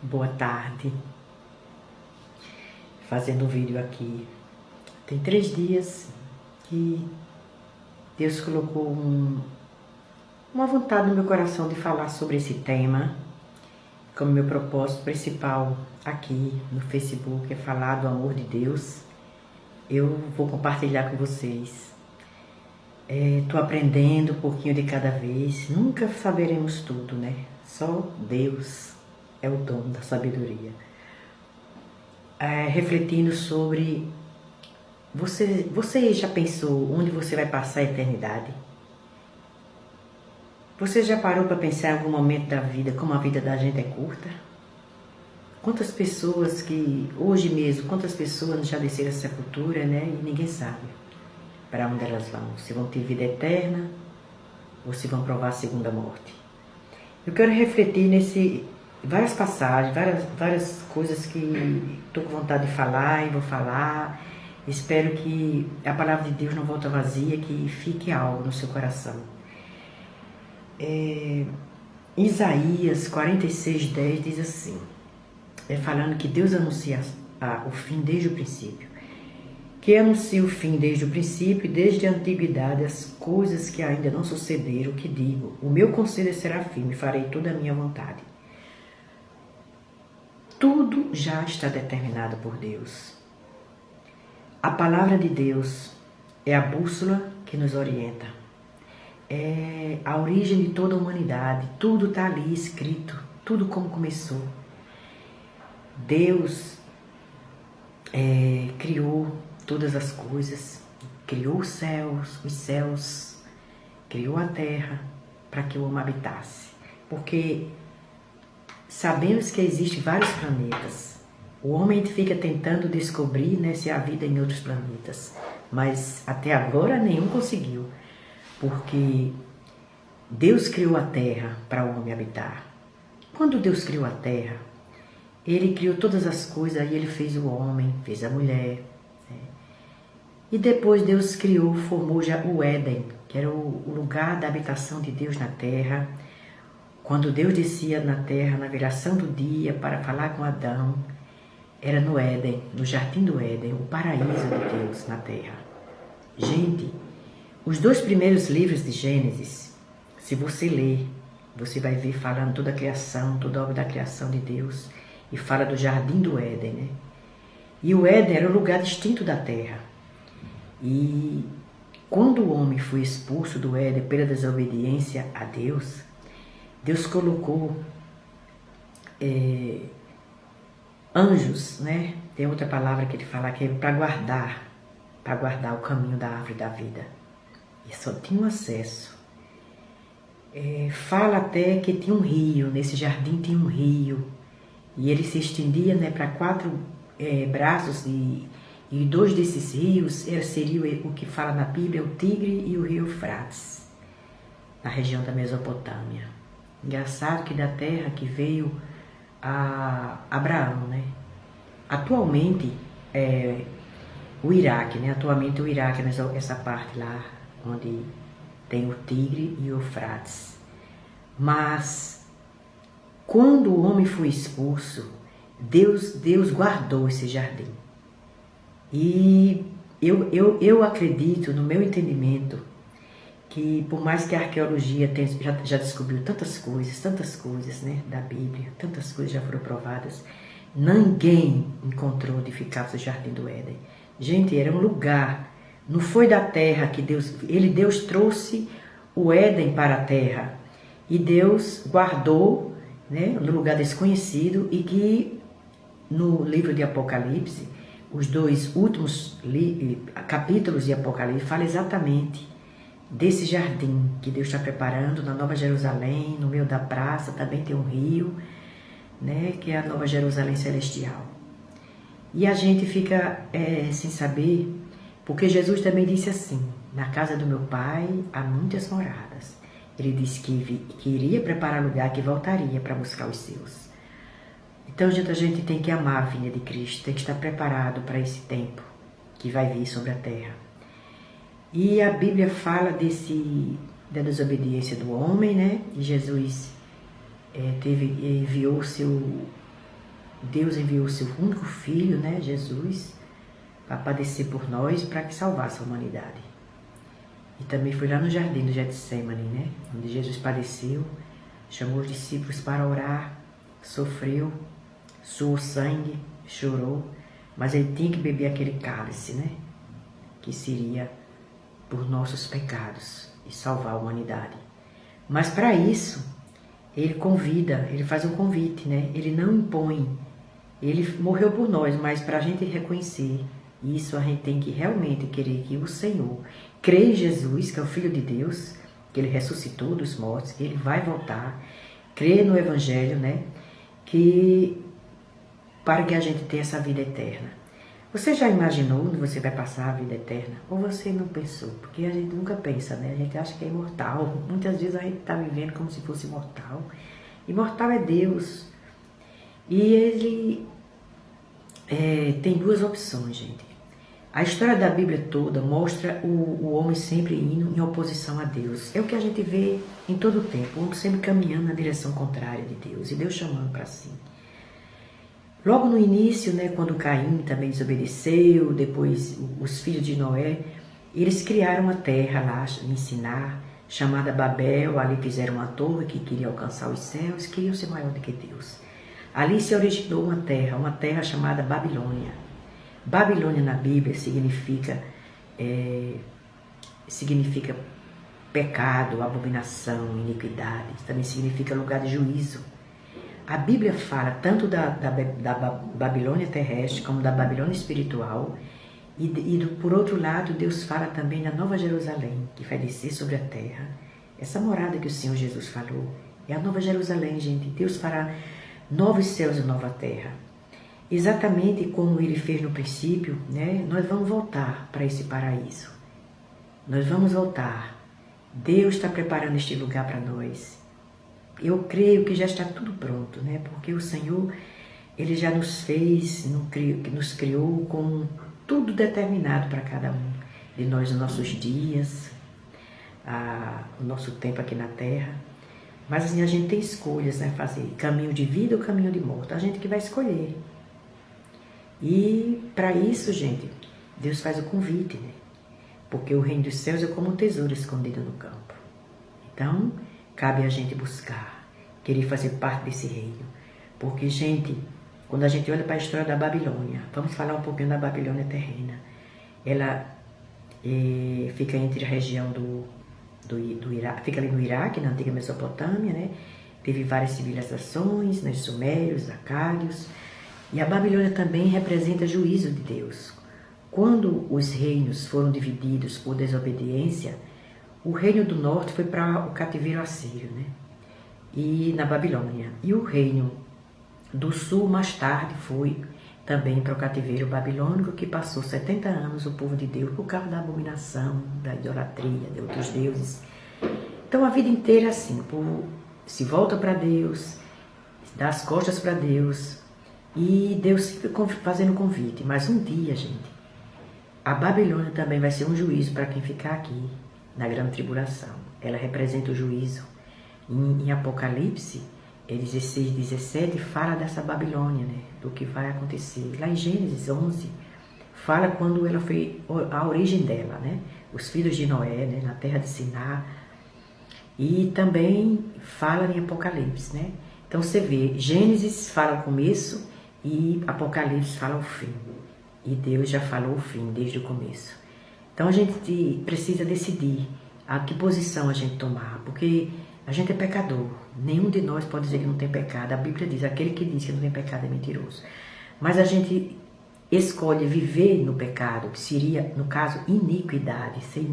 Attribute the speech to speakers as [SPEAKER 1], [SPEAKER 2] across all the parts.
[SPEAKER 1] Boa tarde. Fazendo um vídeo aqui. Tem 3 dias que Deus colocou uma vontade no meu coração de falar sobre esse tema. Como meu propósito principal aqui no Facebook é falar do amor de Deus, eu vou compartilhar com vocês. Estou aprendendo um pouquinho de cada vez. Nunca saberemos tudo, né? Só Deus é o dono da sabedoria. Refletindo sobre você já pensou onde você vai passar a eternidade? Você já parou para pensar em algum momento da vida como a vida da gente é curta? Quantas pessoas quantas pessoas já desceram a sepultura, né? E ninguém sabe para onde elas vão, se vão ter vida eterna ou se vão provar a segunda morte. Eu quero refletir várias passagens, várias coisas que estou com vontade de falar e vou falar. Espero que a palavra de Deus não volte vazia, que fique algo no seu coração. Isaías 46:10 diz assim, falando que Deus anuncia o fim desde o princípio. Que anuncia o fim desde o princípio e desde a antiguidade as coisas que ainda não sucederam, que digo, o meu conselho será firme, farei toda a minha vontade. Tudo já está determinado por Deus. A palavra de Deus é a bússola que nos orienta. É a origem de toda a humanidade. Tudo está ali escrito. Tudo como começou. Deus criou todas as coisas. Criou os céus. Criou a terra para que o homem habitasse. Porque sabemos que existem vários planetas. O homem fica tentando descobrir, né, se há vida em outros planetas. Mas até agora nenhum conseguiu. Porque Deus criou a terra para o homem habitar. Quando Deus criou a terra, Ele criou todas as coisas, aí Ele fez o homem, fez a mulher. Né? E depois Deus formou já o Éden, que era o lugar da habitação de Deus na terra. Quando Deus descia na terra, na viração do dia, para falar com Adão, era no Éden, no jardim do Éden, o paraíso de Deus na terra. Gente, os 2 primeiros livros de Gênesis, se você ler, você vai ver falando toda a criação, toda a obra da criação de Deus, e fala do jardim do Éden, né? E o Éden era o lugar distinto da terra. E quando o homem foi expulso do Éden pela desobediência a Deus, Deus colocou anjos, né? Tem outra palavra que ele fala que é para guardar o caminho da árvore da vida. E só tinha acesso. Fala até que tinha um rio, nesse jardim tinha um rio. E ele se estendia, né, para 4 braços e 2 desses rios seria o que fala na Bíblia, o Tigre e o rio Eufrates, na região da Mesopotâmia. Engraçado que da terra que veio a Abraão, né? Atualmente o Iraque, né? Atualmente o Iraque, essa parte lá onde tem o Tigre e o Eufrates. Mas quando o homem foi expulso, Deus guardou esse jardim. E eu acredito, no meu entendimento, que por mais que a arqueologia já descobriu tantas coisas, né, da Bíblia, tantas coisas já foram provadas, ninguém encontrou onde ficava o jardim do Éden. Gente, era um lugar, não foi da terra que Deus trouxe o Éden para a terra, e Deus guardou, né, no lugar desconhecido, e que no livro de Apocalipse, os 2 últimos capítulos de Apocalipse falam exatamente desse jardim que Deus está preparando na Nova Jerusalém, no meio da praça também tem um rio, né, que é a Nova Jerusalém Celestial. E a gente fica sem saber, porque Jesus também disse assim, na casa do meu Pai há muitas moradas. Ele disse que iria preparar lugar, que voltaria para buscar os seus. Então, gente, a gente tem que amar a vinda de Cristo, tem que estar preparado para esse tempo que vai vir sobre a terra. E a Bíblia fala da desobediência do homem, né? E Jesus enviou Deus enviou o seu único filho, né, Jesus, para padecer por nós, para que salvasse a humanidade. E também foi lá no jardim do Getsemane, né, onde Jesus padeceu, chamou os discípulos para orar, sofreu, suou sangue, chorou, mas ele tinha que beber aquele cálice, né, que seria por nossos pecados e salvar a humanidade. Mas para isso, ele convida, ele faz um convite, né? Ele não impõe. Ele morreu por nós, mas para a gente reconhecer isso, a gente tem que realmente querer que o Senhor crê em Jesus, que é o Filho de Deus, que ele ressuscitou dos mortos, que ele vai voltar, crê no Evangelho, né? Que para que a gente tenha essa vida eterna. Você já imaginou onde você vai passar a vida eterna? Ou você não pensou? Porque a gente nunca pensa, né? A gente acha que é imortal. Muitas vezes a gente está vivendo como se fosse imortal. Imortal é Deus. E ele tem duas opções, gente. A história da Bíblia toda mostra o homem sempre indo em oposição a Deus. É o que a gente vê em todo o tempo. O homem sempre caminhando na direção contrária de Deus. E Deus chamando para si. Logo no início, né, quando Caim também desobedeceu, depois os filhos de Noé, eles criaram uma terra lá em Sinar, chamada Babel. Ali fizeram uma torre que queria alcançar os céus, queriam ser maior do que Deus. Ali se originou uma terra chamada Babilônia. Babilônia na Bíblia significa pecado, abominação, iniquidade. Também significa lugar de juízo. A Bíblia fala tanto da Babilônia terrestre como da Babilônia espiritual. Por outro lado, Deus fala também da Nova Jerusalém, que vai descer sobre a terra. Essa morada que o Senhor Jesus falou é a Nova Jerusalém, gente. Deus fará novos céus e nova terra. Exatamente como ele fez no princípio, né? Nós vamos voltar para esse paraíso. Nós vamos voltar. Deus está preparando este lugar para nós. Eu creio que já está tudo pronto, né? Porque o Senhor, ele já nos fez, nos criou com tudo determinado para cada um de nós, nos nossos dias, o nosso tempo aqui na Terra. Mas assim, a gente tem escolhas, né? Fazer caminho de vida ou caminho de morte. A gente que vai escolher. E para isso, gente, Deus faz o convite, né? Porque o reino dos céus é como um tesouro escondido no campo. Então, cabe a gente buscar, querer fazer parte desse reino. Porque, gente, quando a gente olha para a história da Babilônia, vamos falar um pouquinho da Babilônia terrena. Ela fica entre a região do Iraque, fica ali no Iraque, na antiga Mesopotâmia, né? Teve várias civilizações, né? Sumérios, acádios. E a Babilônia também representa juízo de Deus. Quando os reinos foram divididos por desobediência, o reino do norte foi para o cativeiro assírio, né? E na Babilônia. E o reino do sul, mais tarde, foi também para o cativeiro babilônico, que passou 70 anos o povo de Deus por causa da abominação, da idolatria, de outros deuses. Então a vida inteira é assim, o povo se volta para Deus, dá as costas para Deus, e Deus sempre fazendo convite. Mas um dia, gente, a Babilônia também vai ser um juízo para quem ficar aqui, na grande tribulação. Ela representa o juízo. Em Apocalipse, 16, 17, fala dessa Babilônia, né? Do que vai acontecer. Lá em Gênesis 11, fala quando ela foi, a origem dela, né? Os filhos de Noé, né? Na terra de Sinar. E também fala em Apocalipse, né? Então você vê, Gênesis fala o começo e Apocalipse fala o fim. E Deus já falou o fim desde o começo. Então a gente precisa decidir a que posição a gente tomar, porque a gente é pecador. Nenhum de nós pode dizer que não tem pecado. A Bíblia diz, aquele que diz que não tem pecado é mentiroso. Mas a gente escolhe viver no pecado, que seria, no caso, iniquidade, ser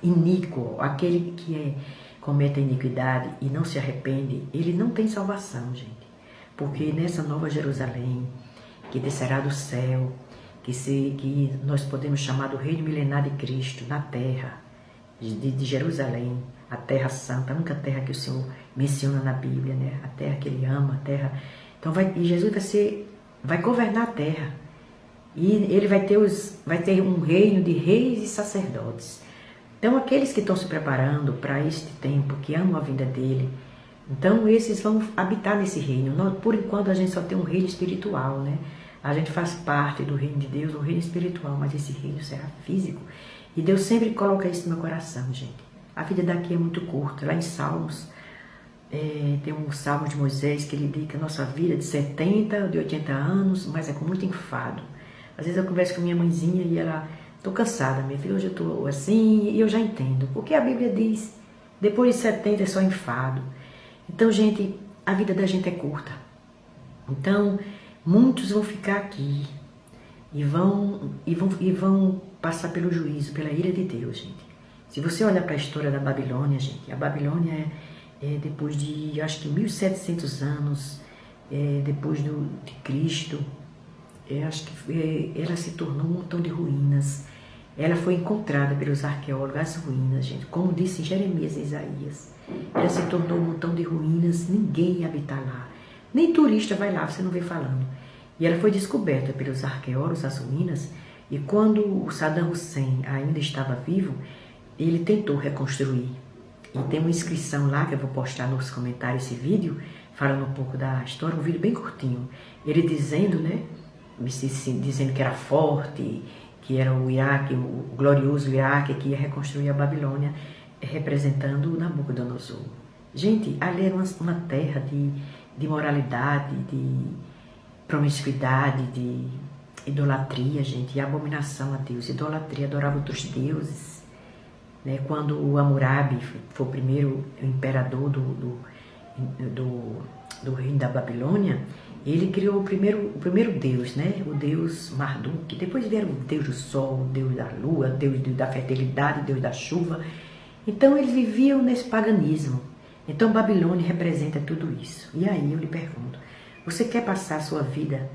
[SPEAKER 1] iníquo. Aquele que comete a iniquidade e não se arrepende, ele não tem salvação, gente. Porque nessa nova Jerusalém, que descerá do céu, que nós podemos chamar do reino milenar de Cristo, na terra de Jerusalém, a terra santa, a única terra que o Senhor menciona na Bíblia, né? A terra que Ele ama, a terra. Então Jesus vai governar a terra. E Ele vai ter um reino de reis e sacerdotes. Então aqueles que estão se preparando para este tempo, que amam a vinda dele, Então esses vão habitar nesse reino. Por enquanto a gente só tem um reino espiritual, né? A gente faz parte do reino de Deus, um reino espiritual, mas esse reino será físico. E Deus sempre coloca isso no meu coração, gente. A vida daqui é muito curta. Lá em Salmos, tem um Salmo de Moisés que ele diz que a nossa vida é de 70 ou de 80 anos, mas é com muito enfado. Às vezes eu converso com minha mãezinha e ela, tô cansada, minha filha, hoje eu tô assim, e eu já entendo. Porque a Bíblia diz, depois de 70 é só enfado. Então, gente, a vida da gente é curta. Então, muitos vão ficar aqui e vão passar pelo juízo, pela ira de Deus, gente. Se você olhar para a história da Babilônia, gente, a Babilônia depois de, acho que 1700 anos, depois de Cristo, acho que ela se tornou um montão de ruínas. Ela foi encontrada pelos arqueólogos, as ruínas, gente, como disse Jeremias e Isaías. Ela se tornou um montão de ruínas, ninguém ia habitar lá. Nem turista vai lá, você não vê falando. E ela foi descoberta pelos arqueólogos, as ruínas, e quando o Saddam Hussein ainda estava vivo, ele tentou reconstruir. E tem uma inscrição lá, que eu vou postar nos comentários esse vídeo, falando um pouco da história, um vídeo bem curtinho. Ele dizendo, né, dizendo que era forte, que era o Iraque, o glorioso Iraque, que ia reconstruir a Babilônia, representando o Nabucodonosor. Gente, ali era uma terra de moralidade, de promiscuidade, de idolatria, gente, e abominação a Deus. Idolatria, adorava outros deuses. Né? Quando o Hammurabi foi o primeiro imperador do reino da Babilônia, ele criou o primeiro deus, né? O deus Marduk. Depois vieram o deus do sol, o deus da lua, o deus da fertilidade, o deus da chuva. Então eles viviam nesse paganismo. Então Babilônia representa tudo isso. E aí eu lhe pergunto, você quer passar a sua vida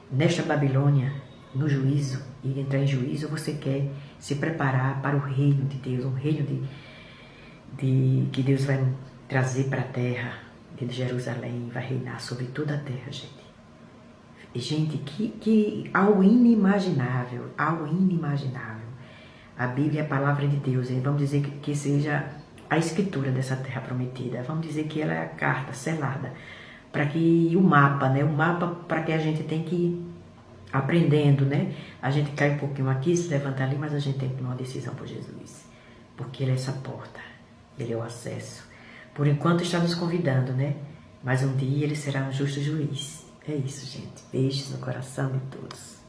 [SPEAKER 1] nesta Babilônia, no juízo, e entrar em juízo, ou você quer se preparar para o reino de Deus, um reino que Deus vai trazer para a terra, de Jerusalém, vai reinar sobre toda a terra, gente. Gente, que algo inimaginável, algo inimaginável. A Bíblia é a palavra de Deus, e vamos dizer que seja a escritura dessa terra prometida. Vamos dizer que ela é a carta selada, para que o mapa, né? O mapa para que a gente tem que ir aprendendo, né? A gente cai um pouquinho aqui, se levanta ali, mas a gente tem que tomar uma decisão por Jesus. Porque Ele é essa porta, Ele é o acesso. Por enquanto está nos convidando, né? Mas um dia Ele será um justo juiz. É isso, gente. Beijos no coração de todos.